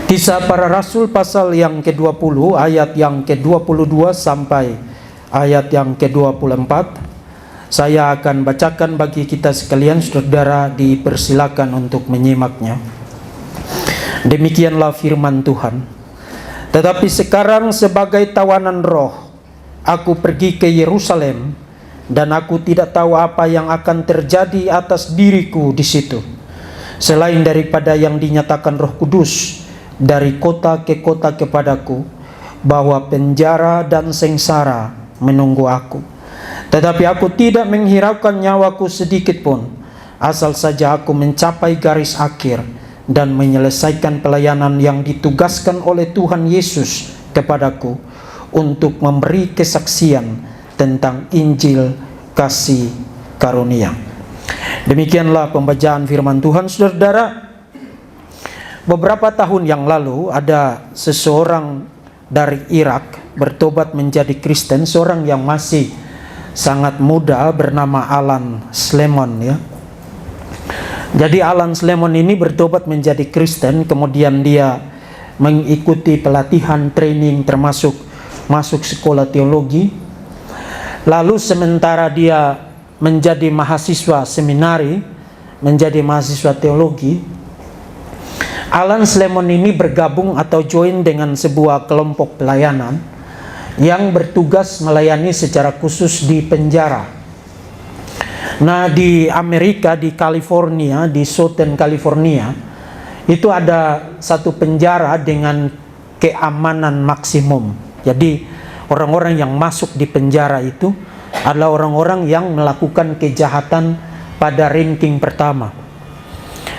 Kisah Para Rasul pasal yang ke-20 ayat yang ke-22 sampai ayat yang ke-24. Saya akan bacakan bagi kita sekalian, saudara dipersilakan untuk menyimaknya. Demikianlah firman Tuhan. Tetapi sekarang sebagai tawanan roh, aku pergi ke Yerusalem, dan aku tidak tahu apa yang akan terjadi atas diriku di situ, selain daripada yang dinyatakan Roh Kudus dari kota ke kota kepadaku, bahwa penjara dan sengsara menunggu aku. Tetapi aku tidak menghiraukan nyawaku sedikit pun, asal saja aku mencapai garis akhir dan menyelesaikan pelayanan yang ditugaskan oleh Tuhan Yesus kepadaku untuk memberi kesaksian tentang Injil kasih karunia. Demikianlah pembacaan firman Tuhan, saudara. Beberapa tahun yang lalu ada seseorang dari Irak bertobat menjadi Kristen, seorang yang masih sangat muda bernama Alan Slemon, ya. Jadi Alan Slemon ini bertobat menjadi Kristen, kemudian dia mengikuti pelatihan training termasuk masuk sekolah teologi. Lalu sementara dia menjadi mahasiswa seminari, menjadi mahasiswa teologi, Alan Slemon ini bergabung atau join dengan sebuah kelompok pelayanan yang bertugas melayani secara khusus di penjara. Nah, di Amerika, di California, di Southern California, itu ada satu penjara dengan keamanan maksimum. Jadi orang-orang yang masuk di penjara itu adalah orang-orang yang melakukan kejahatan pada ranking pertama.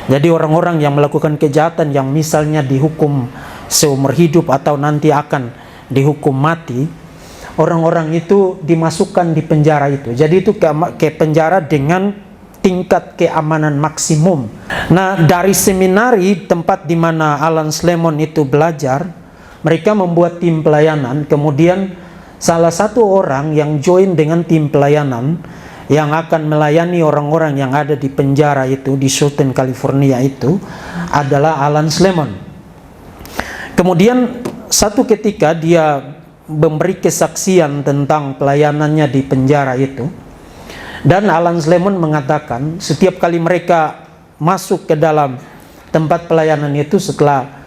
Jadi orang-orang yang melakukan kejahatan yang misalnya dihukum seumur hidup atau nanti akan dihukum mati, orang-orang itu dimasukkan di penjara itu. Jadi itu ke penjara dengan tingkat keamanan maksimum. Nah, dari seminari tempat di mana Alan Slemon itu belajar, mereka membuat tim pelayanan. Kemudian salah satu orang yang join dengan tim pelayanan yang akan melayani orang-orang yang ada di penjara itu di Southern California itu adalah Alan Slemon. Kemudian satu ketika dia memberi kesaksian tentang pelayanannya di penjara itu, dan Alan Slemon mengatakan setiap kali mereka masuk ke dalam tempat pelayanan itu setelah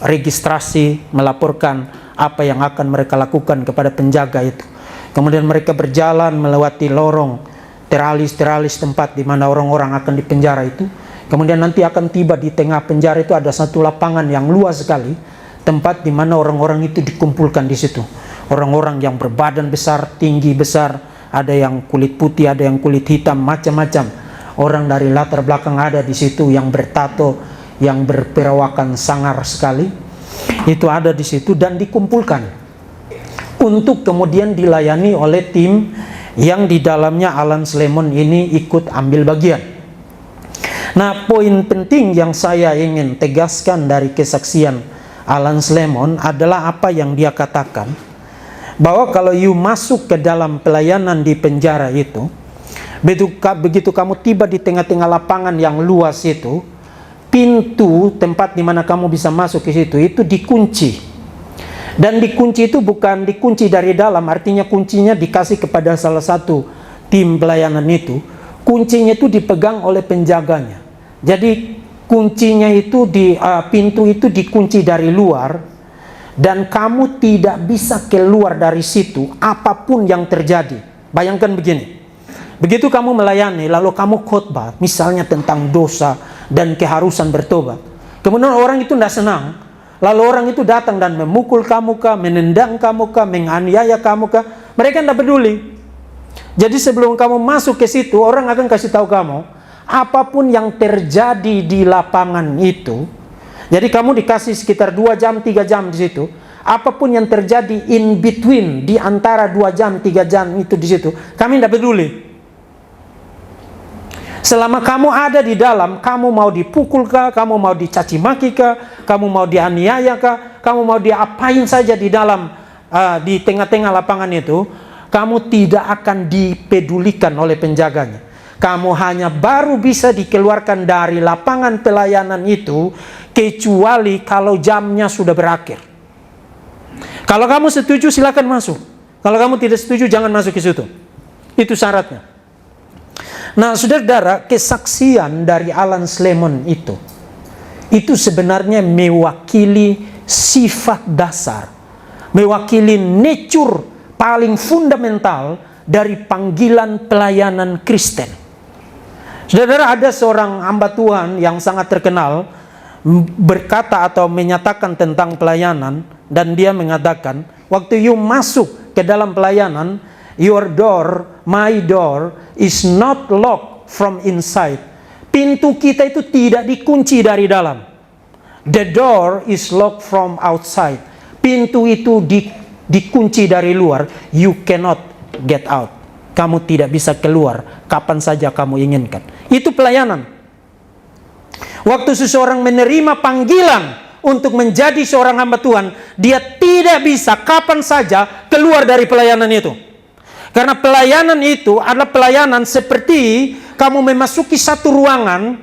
registrasi, melaporkan apa yang akan mereka lakukan kepada penjaga itu, kemudian mereka berjalan melewati lorong teralis tempat di mana orang-orang akan dipenjara itu. Kemudian nanti akan tiba di tengah penjara itu ada satu lapangan yang luas sekali, tempat di mana orang-orang itu dikumpulkan di situ. Orang-orang yang berbadan besar, tinggi besar, ada yang kulit putih, ada yang kulit hitam, macam-macam. Orang dari latar belakang ada di situ, yang bertato, yang berperawakan sangar sekali. Itu ada di situ dan dikumpulkan untuk kemudian dilayani oleh tim yang di dalamnya Alan Slemon ini ikut ambil bagian. Nah, poin penting yang saya ingin tegaskan dari kesaksian Alan Slemon adalah apa yang dia katakan, bahwa kalau you masuk ke dalam pelayanan di penjara itu, begitu kamu tiba di tengah-tengah lapangan yang luas itu, pintu tempat di mana kamu bisa masuk ke situ itu dikunci. Dan dikunci itu bukan dikunci dari dalam, artinya kuncinya dikasih kepada salah satu tim pelayanan itu. Kuncinya itu dipegang oleh penjaganya. Jadi kuncinya itu pintu itu dikunci dari luar, dan kamu tidak bisa keluar dari situ apapun yang terjadi. Bayangkan begini, begitu kamu melayani lalu kamu khotbah misalnya tentang dosa dan keharusan bertobat, kemudian orang itu tidak senang, lalu orang itu datang dan memukul kamu kah, menendang kamu kah, menganiaya kamu kah, mereka tidak peduli. Jadi sebelum kamu masuk ke situ, orang akan kasih tahu kamu apapun yang terjadi di lapangan itu. Jadi kamu dikasih sekitar 2 jam, 3 jam di situ. Apapun yang terjadi in between, di antara 2 jam, 3 jam itu di situ, kami tidak peduli. Selama kamu ada di dalam, kamu mau dipukul kah, kamu mau dicaci maki kah, kamu mau dianiaya kah, kamu mau diapain saja di dalam, di tengah-tengah lapangan itu, kamu tidak akan dipedulikan oleh penjaganya. Kamu hanya baru bisa dikeluarkan dari lapangan pelayanan itu kecuali kalau jamnya sudah berakhir. Kalau kamu setuju silakan masuk. Kalau kamu tidak setuju jangan masuk ke situ. Itu syaratnya. Nah, saudara-saudara, kesaksian dari Alan Slemon itu sebenarnya mewakili sifat dasar, mewakili nature paling fundamental dari panggilan pelayanan Kristen. Saudara, ada seorang hamba Tuhan yang sangat terkenal berkata atau menyatakan tentang pelayanan, dan dia mengatakan, waktu you masuk ke dalam pelayanan, your door, my door is not locked from inside. Pintu kita itu tidak dikunci dari dalam. The door is locked from outside. Pintu itu dikunci dari luar. You cannot get out. Kamu tidak bisa keluar kapan saja kamu inginkan. Itu pelayanan. Waktu seseorang menerima panggilan untuk menjadi seorang hamba Tuhan, dia tidak bisa kapan saja keluar dari pelayanan itu. Karena pelayanan itu adalah pelayanan seperti kamu memasuki satu ruangan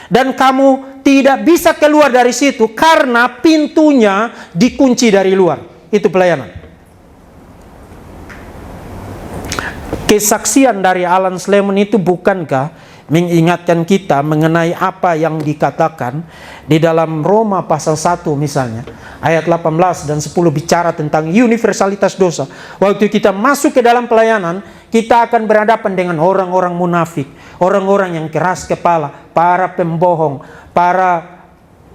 dan kamu tidak bisa keluar dari situ karena pintunya dikunci dari luar. Itu pelayanan. Kesaksian dari Alan Slemon itu bukankah mengingatkan kita mengenai apa yang dikatakan di dalam Roma pasal 1 misalnya, ayat 18 dan 10 bicara tentang universalitas dosa. Waktu kita masuk ke dalam pelayanan, kita akan berhadapan dengan orang-orang munafik, orang-orang yang keras kepala, para pembohong, para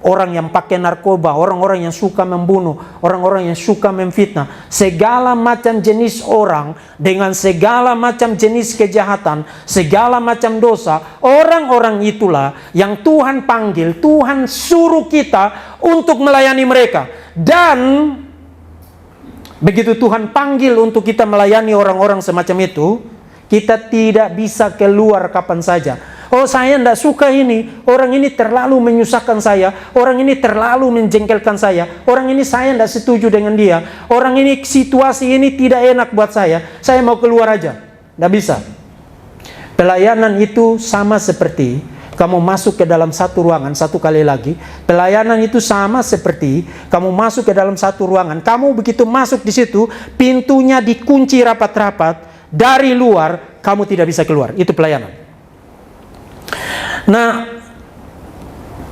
orang yang pakai narkoba, orang-orang yang suka membunuh, orang-orang yang suka memfitnah, segala macam jenis orang dengan segala macam jenis kejahatan, segala macam dosa. Orang-orang itulah yang Tuhan panggil, Tuhan suruh kita untuk melayani mereka. Dan begitu Tuhan panggil untuk kita melayani orang-orang semacam itu, kita tidak bisa keluar kapan saja. Oh, saya tidak suka ini, orang ini terlalu menyusahkan saya, orang ini terlalu menjengkelkan saya, orang ini saya tidak setuju dengan dia, orang ini situasi ini tidak enak buat saya mau keluar aja. Tidak bisa. Pelayanan itu sama seperti kamu masuk ke dalam satu ruangan. Satu kali lagi, pelayanan itu sama seperti kamu masuk ke dalam satu ruangan. Kamu begitu masuk di situ, pintunya dikunci rapat-rapat, dari luar kamu tidak bisa keluar. Itu pelayanan. Nah,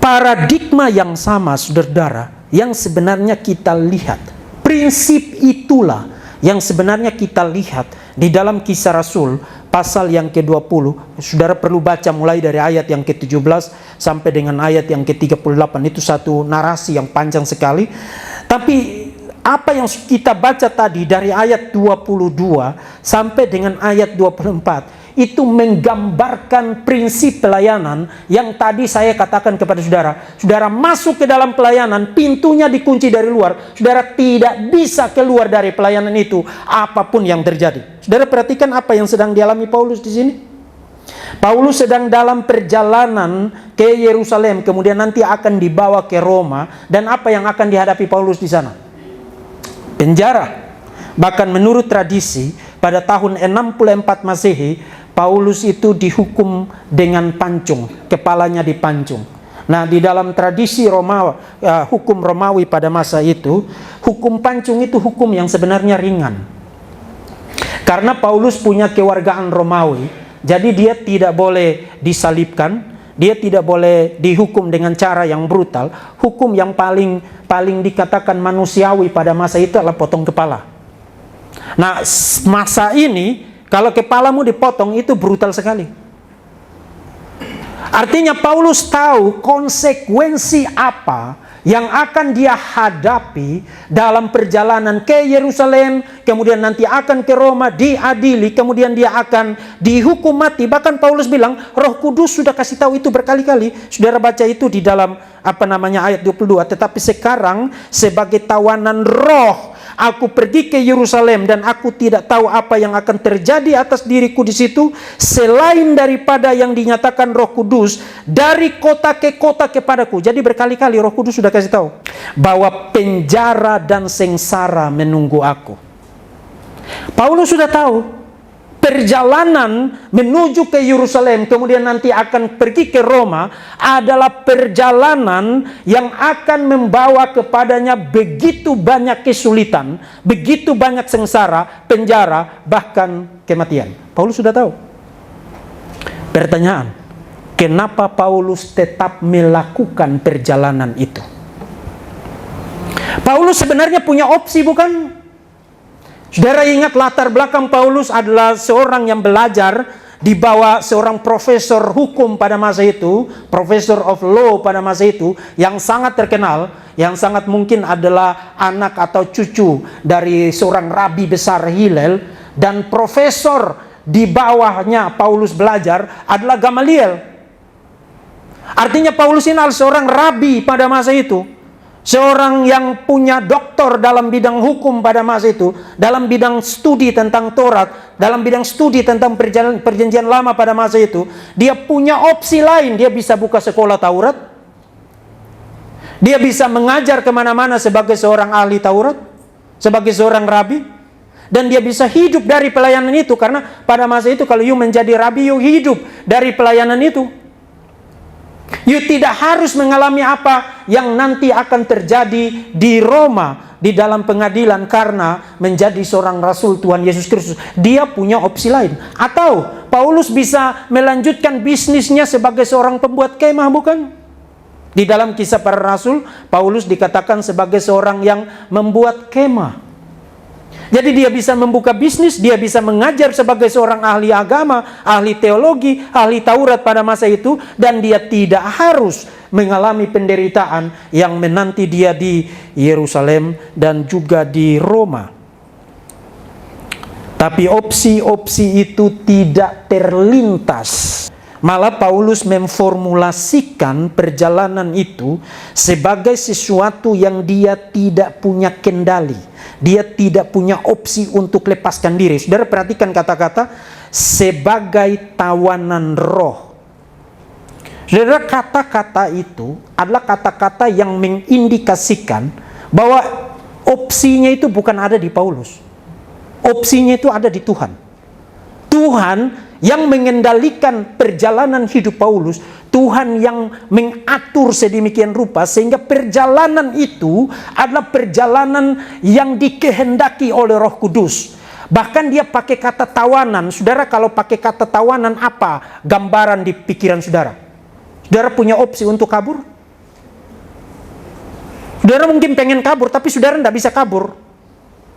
paradigma yang sama, saudara-saudara, yang sebenarnya kita lihat, prinsip itulah yang sebenarnya kita lihat di dalam Kisah Rasul pasal yang ke-20. Saudara perlu baca mulai dari ayat yang ke-17 sampai dengan ayat yang ke-38. Itu satu narasi yang panjang sekali. Tapi apa yang kita baca tadi dari ayat 22 sampai dengan ayat 24 itu menggambarkan prinsip pelayanan yang tadi saya katakan kepada saudara. Saudara masuk ke dalam pelayanan, pintunya dikunci dari luar. Saudara tidak bisa keluar dari pelayanan itu apapun yang terjadi. Saudara perhatikan apa yang sedang dialami Paulus di sini. Paulus sedang dalam perjalanan ke Yerusalem, kemudian nanti akan dibawa ke Roma, dan apa yang akan dihadapi Paulus di sana? Penjara. Bahkan menurut tradisi pada tahun 64 Masehi, Paulus itu dihukum dengan pancung, kepalanya dipancung. Nah, di dalam tradisi hukum Romawi pada masa itu, hukum pancung itu hukum yang sebenarnya ringan. Karena Paulus punya kewargaan Romawi, jadi dia tidak boleh disalibkan, dia tidak boleh dihukum dengan cara yang brutal. Hukum yang paling dikatakan manusiawi pada masa itu adalah potong kepala. Nah, masa ini kalau kepalamu dipotong itu brutal sekali. Artinya Paulus tahu konsekuensi apa yang akan dia hadapi dalam perjalanan ke Yerusalem, kemudian nanti akan ke Roma, diadili, kemudian dia akan dihukum mati. Bahkan Paulus bilang, Roh Kudus sudah kasih tahu itu berkali-kali. Saudara baca itu di dalam ayat 22. Tetapi sekarang sebagai tawanan roh, aku pergi ke Yerusalem dan aku tidak tahu apa yang akan terjadi atas diriku di situ selain daripada yang dinyatakan Roh Kudus dari kota ke kota kepadaku. Jadi berkali-kali Roh Kudus sudah kasih tahu bahwa penjara dan sengsara menunggu aku. Paulus sudah tahu perjalanan menuju ke Yerusalem, kemudian nanti akan pergi ke Roma, adalah perjalanan yang akan membawa kepadanya begitu banyak kesulitan, begitu banyak sengsara, penjara, bahkan kematian. Paulus sudah tahu. Pertanyaan, kenapa Paulus tetap melakukan perjalanan itu? Paulus sebenarnya punya opsi, bukan? Saudara ingat latar belakang Paulus adalah seorang yang belajar di bawah seorang profesor hukum pada masa itu, professor of law pada masa itu, yang sangat terkenal, yang sangat mungkin adalah anak atau cucu dari seorang rabi besar Hillel, dan profesor di bawahnya Paulus belajar adalah Gamaliel. Artinya Paulus ini adalah seorang rabi pada masa itu. Seorang yang punya doktor dalam bidang hukum pada masa itu, dalam bidang studi tentang Taurat, dalam bidang studi tentang perjanjian lama pada masa itu, dia punya opsi lain. Dia bisa buka sekolah Taurat, dia bisa mengajar kemana-mana sebagai seorang ahli Taurat, sebagai seorang rabi, dan dia bisa hidup dari pelayanan itu. Karena pada masa itu kalau you menjadi rabi, you hidup dari pelayanan itu. You tidak harus mengalami apa yang nanti akan terjadi di Roma, di dalam pengadilan, karena menjadi seorang rasul Tuhan Yesus Kristus. Dia punya opsi lain. Atau Paulus bisa melanjutkan bisnisnya sebagai seorang pembuat kemah, bukan? Di dalam Kisah Para Rasul, Paulus dikatakan sebagai seorang yang membuat kemah. Jadi dia bisa membuka bisnis, dia bisa mengajar sebagai seorang ahli agama, ahli teologi, ahli Taurat pada masa itu, dan dia tidak harus mengalami penderitaan yang menanti dia di Yerusalem dan juga di Roma. Tapi opsi-opsi itu tidak terlintas. Malah Paulus memformulasikan perjalanan itu sebagai sesuatu yang dia tidak punya kendali. Dia tidak punya opsi untuk lepaskan diri. Saudara perhatikan kata-kata sebagai tawanan roh. Saudara, kata-kata itu adalah kata-kata yang mengindikasikan bahwa opsinya itu bukan ada di Paulus. Opsinya itu ada di Tuhan. Tuhan yang mengendalikan perjalanan hidup Paulus, Tuhan yang mengatur sedemikian rupa sehingga perjalanan itu adalah perjalanan yang dikehendaki oleh Roh Kudus. Bahkan dia pakai kata tawanan. Saudara, kalau pakai kata tawanan, apa gambaran di pikiran saudara? Saudara punya opsi untuk kabur? Saudara mungkin pengen kabur, tapi saudara tidak bisa kabur.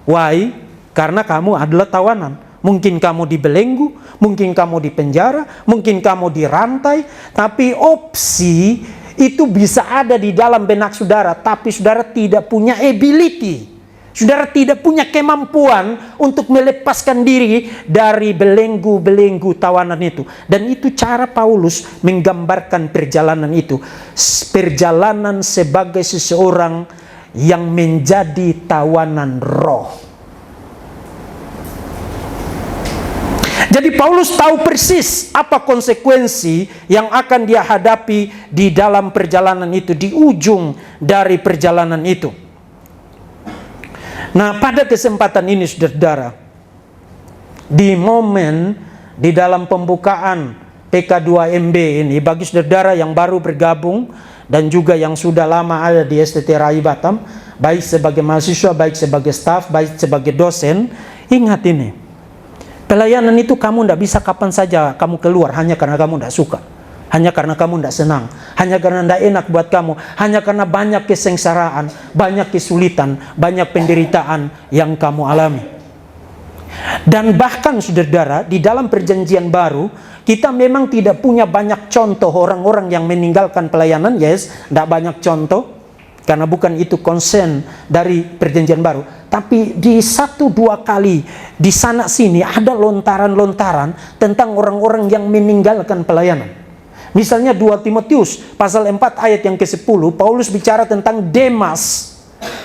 Why? Karena kamu adalah tawanan. Mungkin kamu dibelenggu, mungkin kamu dipenjara, mungkin kamu dirantai, tapi opsi itu bisa ada di dalam benak saudara, tapi saudara tidak punya ability. Saudara tidak punya kemampuan untuk melepaskan diri dari belenggu-belenggu tawanan itu. Dan itu cara Paulus menggambarkan perjalanan itu. Perjalanan sebagai seseorang yang menjadi tawanan roh. Jadi Paulus tahu persis apa konsekuensi yang akan dia hadapi di dalam perjalanan itu, di ujung dari perjalanan itu. Nah, pada kesempatan ini saudara, di momen di dalam pembukaan PK2MB ini, bagi saudara yang baru bergabung dan juga yang sudah lama ada di STT Rai Batam, baik sebagai mahasiswa, baik sebagai staf, baik sebagai dosen, ingat ini. Pelayanan itu kamu tidak bisa kapan saja kamu keluar hanya karena kamu tidak suka, hanya karena kamu tidak senang, hanya karena tidak enak buat kamu, hanya karena banyak kesengsaraan, banyak kesulitan, banyak penderitaan yang kamu alami. Dan bahkan saudara, di dalam perjanjian baru kita memang tidak punya banyak contoh orang-orang yang meninggalkan pelayanan. Yes, tidak banyak contoh karena bukan itu concern dari perjanjian baru. Tapi di 1-2 kali di sana sini ada lontaran-lontaran tentang orang-orang yang meninggalkan pelayanan. Misalnya 2 Timotius pasal 4 ayat yang ke-10, Paulus bicara tentang Demas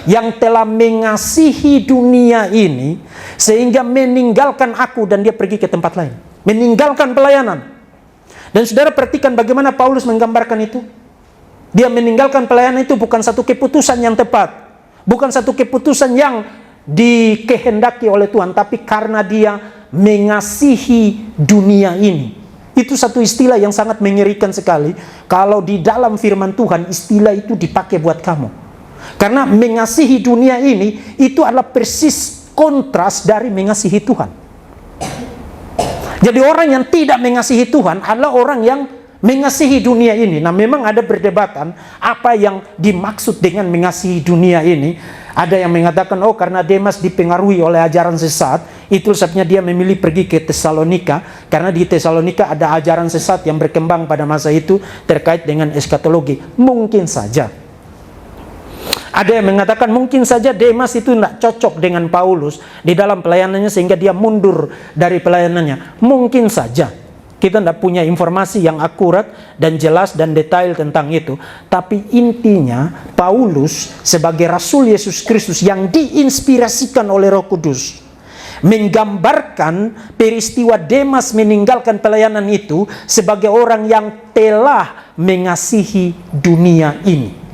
yang telah mengasihi dunia ini sehingga meninggalkan aku dan dia pergi ke tempat lain. Meninggalkan pelayanan. Dan saudara perhatikan bagaimana Paulus menggambarkan itu. Dia meninggalkan pelayanan itu bukan satu keputusan yang tepat, bukan satu keputusan yang dikehendaki oleh Tuhan, tapi karena dia mengasihi dunia ini. Itu satu istilah yang sangat mengerikan sekali kalau di dalam firman Tuhan istilah itu dipakai buat kamu. Karena mengasihi dunia ini itu adalah persis kontras dari mengasihi Tuhan. Jadi orang yang tidak mengasihi Tuhan adalah orang yang mengasihi dunia ini. Nah, memang ada perdebatan apa yang dimaksud dengan mengasihi dunia ini. Ada yang mengatakan, oh karena Demas dipengaruhi oleh ajaran sesat, itu sebabnya dia memilih pergi ke Tesalonika, karena di Tesalonika ada ajaran sesat yang berkembang pada masa itu terkait dengan eskatologi. Mungkin saja. Ada yang mengatakan mungkin saja Demas itu tidak cocok dengan Paulus di dalam pelayanannya sehingga dia mundur dari pelayanannya. Mungkin saja. Kita tidak punya informasi yang akurat dan jelas dan detail tentang itu. Tapi intinya Paulus sebagai Rasul Yesus Kristus yang diinspirasikan oleh Roh Kudus menggambarkan peristiwa Demas meninggalkan pelayanan itu sebagai orang yang telah mengasihi dunia ini.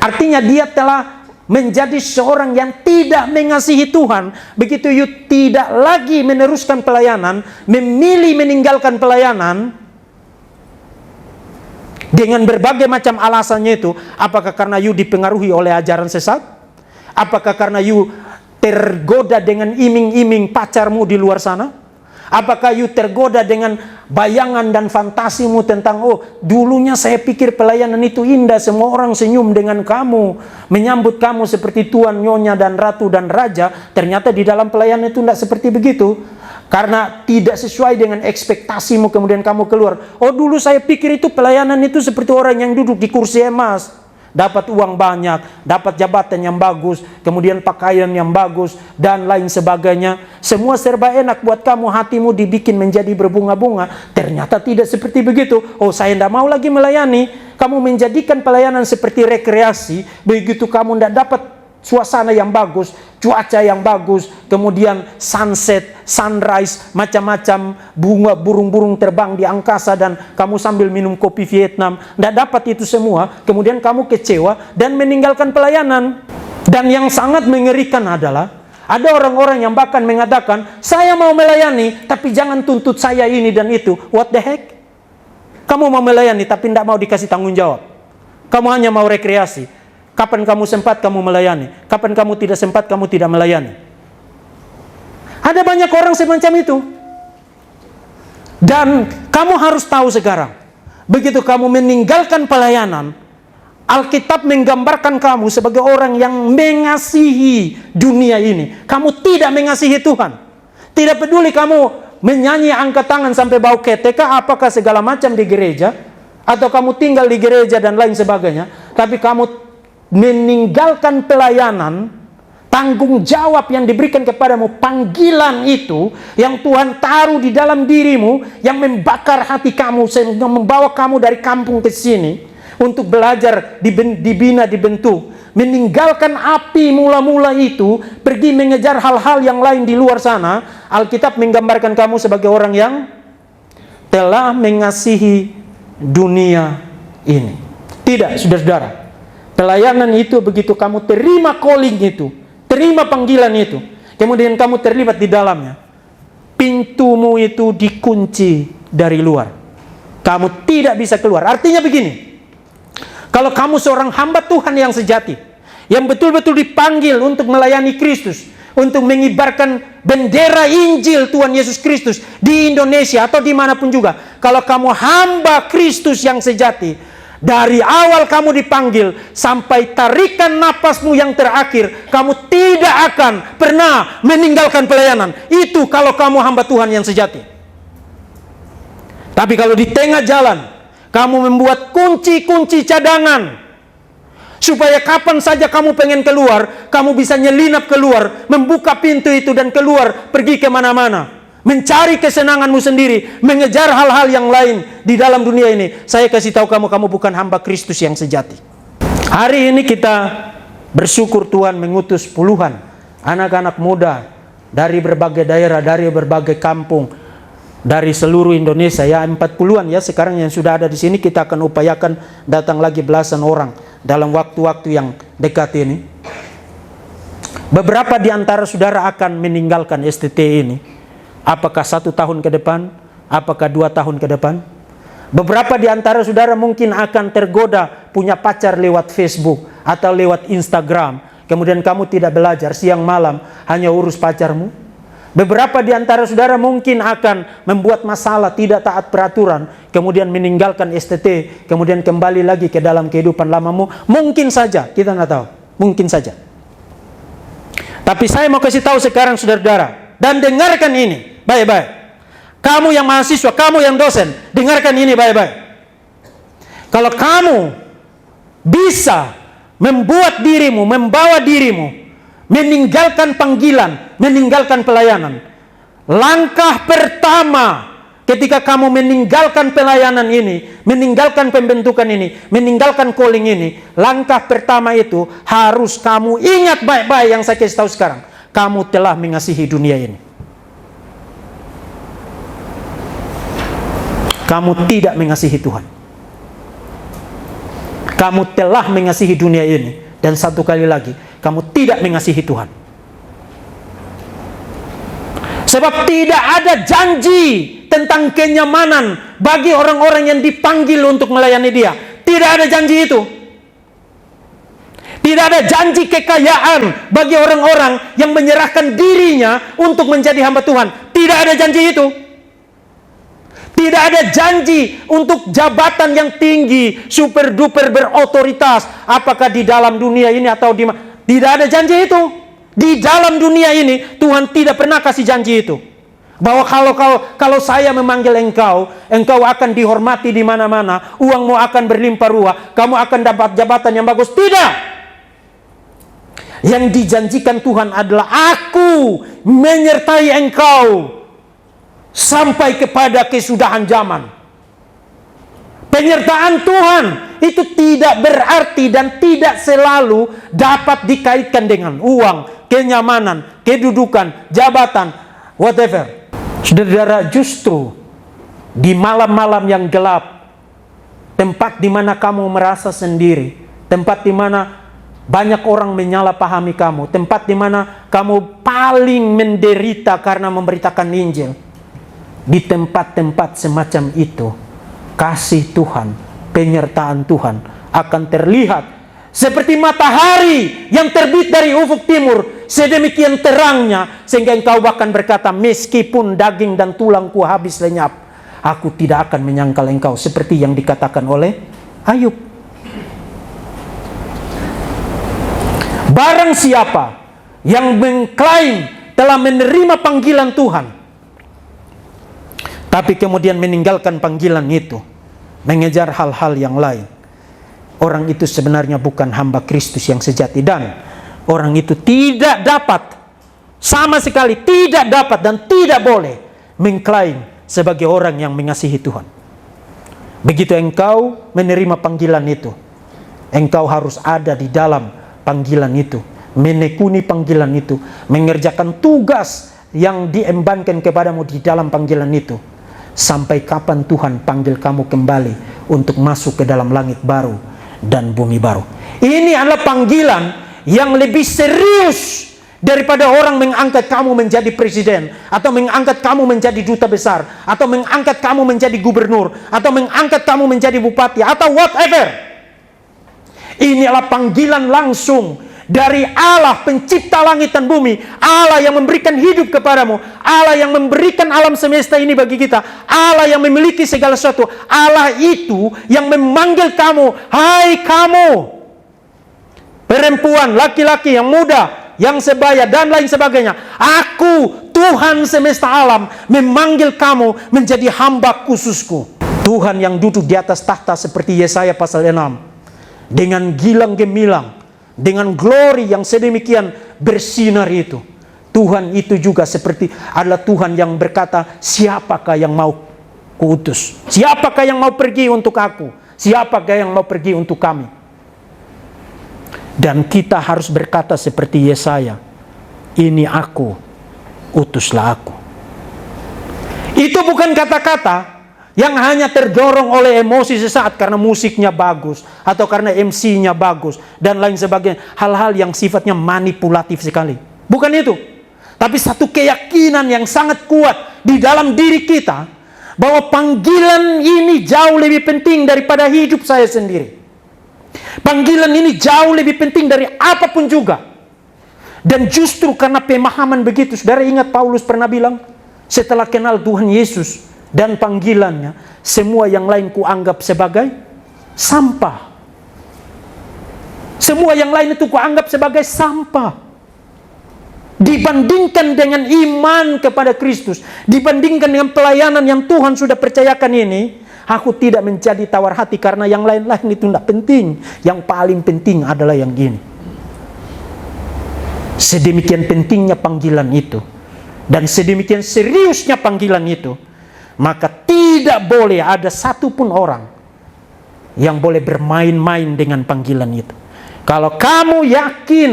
Artinya dia telah menjadi seorang yang tidak mengasihi Tuhan. Begitu you tidak lagi meneruskan pelayanan, memilih meninggalkan pelayanan dengan berbagai macam alasannya itu. Apakah karena you dipengaruhi oleh ajaran sesat? Apakah karena you tergoda dengan iming-iming pacarmu di luar sana? Apakah you tergoda dengan bayangan dan fantasimu tentang, oh dulunya saya pikir pelayanan itu indah, semua orang senyum dengan kamu, menyambut kamu seperti tuan, nyonya, dan ratu, dan raja. Ternyata di dalam pelayanan itu tidak seperti begitu. Karena tidak sesuai dengan ekspektasimu, kemudian kamu keluar. Oh dulu saya pikir itu pelayanan itu seperti orang yang duduk di kursi emas. Dapat uang banyak, dapat jabatan yang bagus, kemudian pakaian yang bagus, dan lain sebagainya. Semua serba enak buat kamu, hatimu dibikin menjadi berbunga-bunga. Ternyata tidak seperti begitu. Oh saya tidak mau lagi melayani. Kamu menjadikan pelayanan seperti rekreasi. Begitu kamu tidak dapat suasana yang bagus, cuaca yang bagus, kemudian sunset, sunrise, macam-macam bunga, burung-burung terbang di angkasa, dan kamu sambil minum kopi Vietnam, tidak dapat itu semua, kemudian kamu kecewa dan meninggalkan pelayanan. Dan yang sangat mengerikan adalah ada orang-orang yang bahkan mengatakan, saya mau melayani tapi jangan tuntut saya ini dan itu. What the heck? Kamu mau melayani tapi tidak mau dikasih tanggung jawab. Kamu hanya mau rekreasi. Kapan kamu sempat, kamu melayani. Kapan kamu tidak sempat, kamu tidak melayani. Ada banyak orang semacam itu. Dan kamu harus tahu sekarang, begitu kamu meninggalkan pelayanan, Alkitab menggambarkan kamu sebagai orang yang mengasihi dunia ini. Kamu tidak mengasihi Tuhan. Tidak peduli kamu menyanyi angkat tangan sampai bau ketek, apakah segala macam di gereja, atau kamu tinggal di gereja dan lain sebagainya, tapi kamu meninggalkan pelayanan, tanggung jawab yang diberikan kepadamu, panggilan itu yang Tuhan taruh di dalam dirimu, yang membakar hati kamu, sehingga membawa kamu dari kampung ke sini untuk belajar, dibina, dibentuk. Meninggalkan api mula-mula itu, pergi mengejar hal-hal yang lain di luar sana. Alkitab menggambarkan kamu sebagai orang yang telah mengasihi dunia ini. Tidak, saudara-saudara. Pelayanan itu begitu kamu terima calling itu, terima panggilan itu, kemudian kamu terlibat di dalamnya, pintumu itu dikunci dari luar. Kamu tidak bisa keluar. Artinya begini, kalau kamu seorang hamba Tuhan yang sejati, yang betul-betul dipanggil untuk melayani Kristus, untuk mengibarkan bendera Injil Tuhan Yesus Kristus di Indonesia atau dimanapun juga. Kalau kamu hamba Kristus yang sejati, dari awal kamu dipanggil sampai tarikan napasmu yang terakhir, kamu tidak akan pernah meninggalkan pelayanan. Itu kalau kamu hamba Tuhan yang sejati. Tapi kalau di tengah jalan kamu membuat kunci-kunci cadangan, supaya kapan saja kamu pengen keluar, kamu bisa nyelinap keluar, membuka pintu itu dan keluar, pergi kemana-mana, mencari kesenanganmu sendiri, mengejar hal-hal yang lain di dalam dunia ini. Saya kasih tahu kamu, kamu bukan hamba Kristus yang sejati. Hari ini kita bersyukur Tuhan mengutus puluhan anak-anak muda dari berbagai daerah, dari berbagai kampung, dari seluruh Indonesia. Ya 40-an ya sekarang yang sudah ada di sini. Kita akan upayakan datang lagi belasan orang dalam waktu-waktu yang dekat ini. Beberapa di antara saudara akan meninggalkan STT ini. Apakah 1 tahun ke depan? Apakah 2 tahun ke depan? Beberapa di antara saudara mungkin akan tergoda punya pacar lewat Facebook atau lewat Instagram. Kemudian kamu tidak belajar, siang malam hanya urus pacarmu. Beberapa di antara saudara mungkin akan membuat masalah, tidak taat peraturan, kemudian meninggalkan STT, kemudian kembali lagi ke dalam kehidupan lamamu. Mungkin saja, kita nggak tahu. Mungkin saja. Tapi saya mau kasih tahu sekarang saudara-saudara, dan dengarkan ini baik-baik. Kamu yang mahasiswa, kamu yang dosen, dengarkan ini baik-baik. Kalau kamu bisa membuat dirimu, membawa dirimu, meninggalkan panggilan, meninggalkan pelayanan. Langkah pertama ketika kamu meninggalkan pelayanan ini, meninggalkan pembentukan ini, meninggalkan calling ini, langkah pertama itu harus kamu ingat baik-baik yang saya kasih tahu sekarang. Kamu telah mengasihi dunia ini. Kamu tidak mengasihi Tuhan. Kamu telah mengasihi dunia ini. Dan satu kali lagi, kamu tidak mengasihi Tuhan. Sebab tidak ada janji tentang kenyamanan bagi orang-orang yang dipanggil untuk melayani Dia. Tidak ada janji itu. Tidak ada janji kekayaan bagi orang-orang yang menyerahkan dirinya untuk menjadi hamba Tuhan. Tidak ada janji itu. Tidak ada janji untuk jabatan yang tinggi, super duper berotoritas. Apakah di dalam dunia ini atau di mana? Tidak ada janji itu. Di dalam dunia ini Tuhan tidak pernah kasih janji itu. Bahwa kalau saya memanggil engkau akan dihormati di mana-mana, uangmu akan berlimpah ruah, kamu akan dapat jabatan yang bagus. Tidak. Yang dijanjikan Tuhan adalah aku menyertai engkau sampai kepada kesudahan zaman. Penyertaan Tuhan itu tidak berarti dan tidak selalu dapat dikaitkan dengan uang, kenyamanan, kedudukan, jabatan, whatever. Saudara, justru di malam-malam yang gelap, tempat di mana kamu merasa sendiri, tempat di mana banyak orang menyalahpahami kamu, tempat di mana kamu paling menderita karena memberitakan Injil. Di tempat-tempat semacam itu, kasih Tuhan, penyertaan Tuhan akan terlihat seperti matahari yang terbit dari ufuk timur, sedemikian terangnya sehingga engkau bahkan berkata, meskipun daging dan tulangku habis lenyap, aku tidak akan menyangkal engkau, seperti yang dikatakan oleh Ayub. Barang siapa yang mengklaim telah menerima panggilan Tuhan, tapi kemudian meninggalkan panggilan itu, mengejar hal-hal yang lain, orang itu sebenarnya bukan hamba Kristus yang sejati. Dan orang itu tidak dapat, sama sekali tidak dapat dan tidak boleh mengklaim sebagai orang yang mengasihi Tuhan. Begitu engkau menerima panggilan itu, engkau harus ada di dalam panggilan itu, menekuni panggilan itu, mengerjakan tugas yang diembankan kepadamu di dalam panggilan itu, sampai kapan Tuhan panggil kamu kembali untuk masuk ke dalam langit baru dan bumi baru. Ini adalah panggilan yang lebih serius daripada orang mengangkat kamu menjadi presiden, atau mengangkat kamu menjadi duta besar, atau mengangkat kamu menjadi gubernur, atau mengangkat kamu menjadi bupati, atau whatever. Ini adalah panggilan langsung dari Allah pencipta langit dan bumi, Allah yang memberikan hidup kepadamu, Allah yang memberikan alam semesta ini bagi kita, Allah yang memiliki segala sesuatu. Allah itu yang memanggil kamu, hai kamu perempuan, laki-laki, yang muda, yang sebaya dan lain sebagainya. Aku Tuhan semesta alam memanggil kamu menjadi hamba khususku. Tuhan yang duduk di atas tahta seperti Yesaya pasal 6, dengan gilang gemilang, dengan glory yang sedemikian bersinar itu. Tuhan itu juga seperti adalah Tuhan yang berkata, siapakah yang mau kuutus? Siapakah yang mau pergi untuk aku? Siapakah yang mau pergi untuk kami? Dan kita harus berkata seperti Yesaya, ini aku, utuslah aku. Itu bukan kata-kata yang hanya terdorong oleh emosi sesaat karena musiknya bagus, atau karena MC-nya bagus, dan lain sebagainya. Hal-hal yang sifatnya manipulatif sekali. Bukan itu. tapi satu keyakinan yang sangat kuat di dalam diri kita, bahwa panggilan ini jauh lebih penting daripada hidup saya sendiri. Panggilan ini jauh lebih penting dari apapun juga. Dan justru karena pemahaman begitu, saudara ingat Paulus pernah bilang, setelah kenal Tuhan Yesus dan panggilannya, semua yang lain kuanggap sebagai sampah. Semua yang lain itu kuanggap sebagai sampah. Dibandingkan dengan iman kepada Kristus, dibandingkan dengan pelayanan yang Tuhan sudah percayakan ini, aku tidak menjadi tawar hati karena yang lain-lain itu tidak penting. Yang paling penting adalah yang ini. Sedemikian pentingnya panggilan itu, dan sedemikian seriusnya panggilan itu, maka tidak boleh ada satupun orang yang boleh bermain-main dengan panggilan itu. Kalau kamu yakin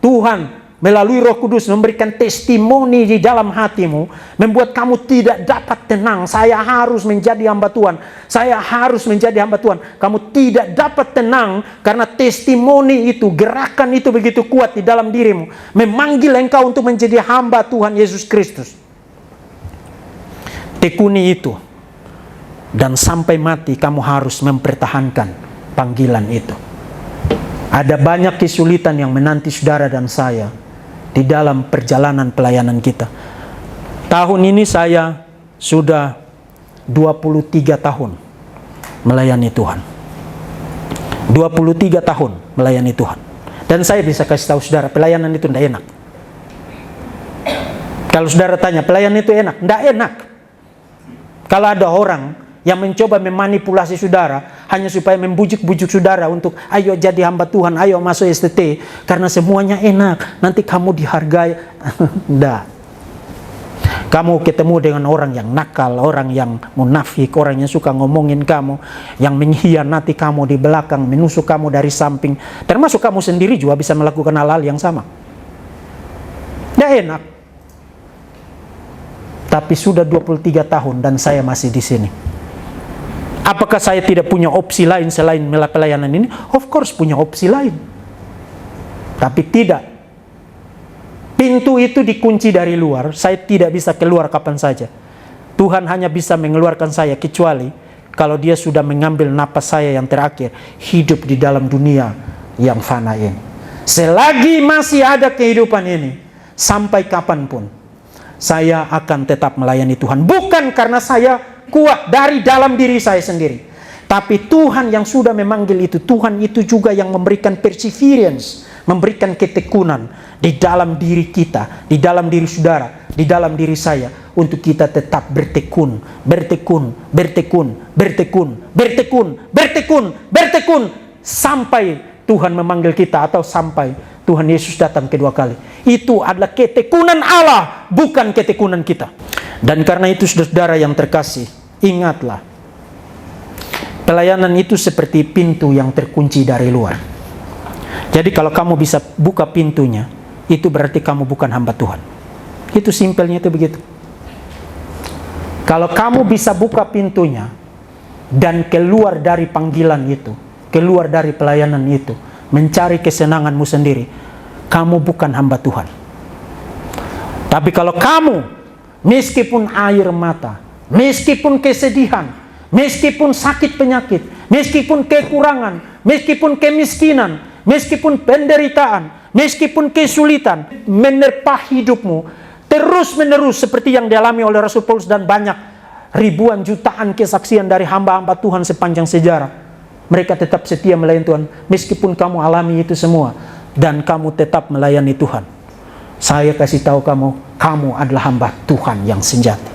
Tuhan melalui Roh Kudus memberikan testimoni di dalam hatimu, membuat kamu tidak dapat tenang, saya harus menjadi hamba Tuhan, saya harus menjadi hamba Tuhan. Kamu tidak dapat tenang karena testimoni itu, gerakan itu begitu kuat di dalam dirimu, memanggil engkau untuk menjadi hamba Tuhan Yesus Kristus. Tekuni itu, dan sampai mati kamu harus mempertahankan panggilan itu. Ada banyak kesulitan yang menanti saudara dan saya di dalam perjalanan pelayanan kita. Tahun ini saya sudah 23 tahun melayani Tuhan. 23 tahun melayani Tuhan. Dan saya bisa kasih tahu saudara, pelayanan itu tidak enak. Kalau saudara tanya, pelayanan itu enak? Tidak enak. Kalau ada orang yang mencoba memanipulasi saudara hanya supaya membujuk-bujuk saudara untuk ayo jadi hamba Tuhan, ayo masuk STT karena semuanya enak, nanti kamu dihargai. Tidak. Kamu ketemu dengan orang yang nakal, orang yang munafik, orang yang suka ngomongin kamu, yang mengkhianati kamu di belakang, menusuk kamu dari samping, termasuk kamu sendiri juga bisa melakukan hal-hal yang sama. Tidak enak. Tapi sudah 23 tahun dan saya masih di sini. Apakah saya tidak punya opsi lain selain pelayanan ini? Of course punya opsi lain. Tapi tidak. Pintu itu dikunci dari luar. Saya tidak bisa keluar kapan saja. Tuhan hanya bisa mengeluarkan saya kecuali kalau dia sudah mengambil napas saya yang terakhir, hidup di dalam dunia yang fana ini. Selagi masih ada kehidupan ini, sampai kapanpun, saya akan tetap melayani Tuhan. Bukan karena saya kuat dari dalam diri saya sendiri, tapi Tuhan yang sudah memanggil itu. Tuhan itu juga yang memberikan perseverance, memberikan ketekunan di dalam diri kita, di dalam diri saudara, di dalam diri saya, untuk kita tetap bertekun, bertekun, bertekun, bertekun, bertekun, bertekun, bertekun, sampai Tuhan memanggil kita atau sampai Tuhan Yesus datang kedua kali. Itu adalah ketekunan Allah, bukan ketekunan kita. Dan karena itu saudara yang terkasih, ingatlah, pelayanan itu seperti pintu yang terkunci dari luar. Jadi kalau kamu bisa buka pintunya, itu berarti kamu bukan hamba Tuhan. Itu simpelnya itu begitu. Kalau kamu bisa buka pintunya dan keluar dari panggilan itu, keluar dari pelayanan itu, mencari kesenanganmu sendiri, kamu bukan hamba Tuhan. Tapi kalau kamu, meskipun air mata, meskipun kesedihan, meskipun sakit penyakit, meskipun kekurangan, meskipun kemiskinan, meskipun penderitaan, meskipun kesulitan menerpa hidupmu terus menerus seperti yang dialami oleh Rasul Paulus dan banyak ribuan jutaan kesaksian dari hamba-hamba Tuhan sepanjang sejarah, mereka tetap setia melayani Tuhan meskipun kamu alami itu semua dan kamu tetap melayani Tuhan. Saya kasih tahu kamu, kamu adalah hamba Tuhan yang sejati.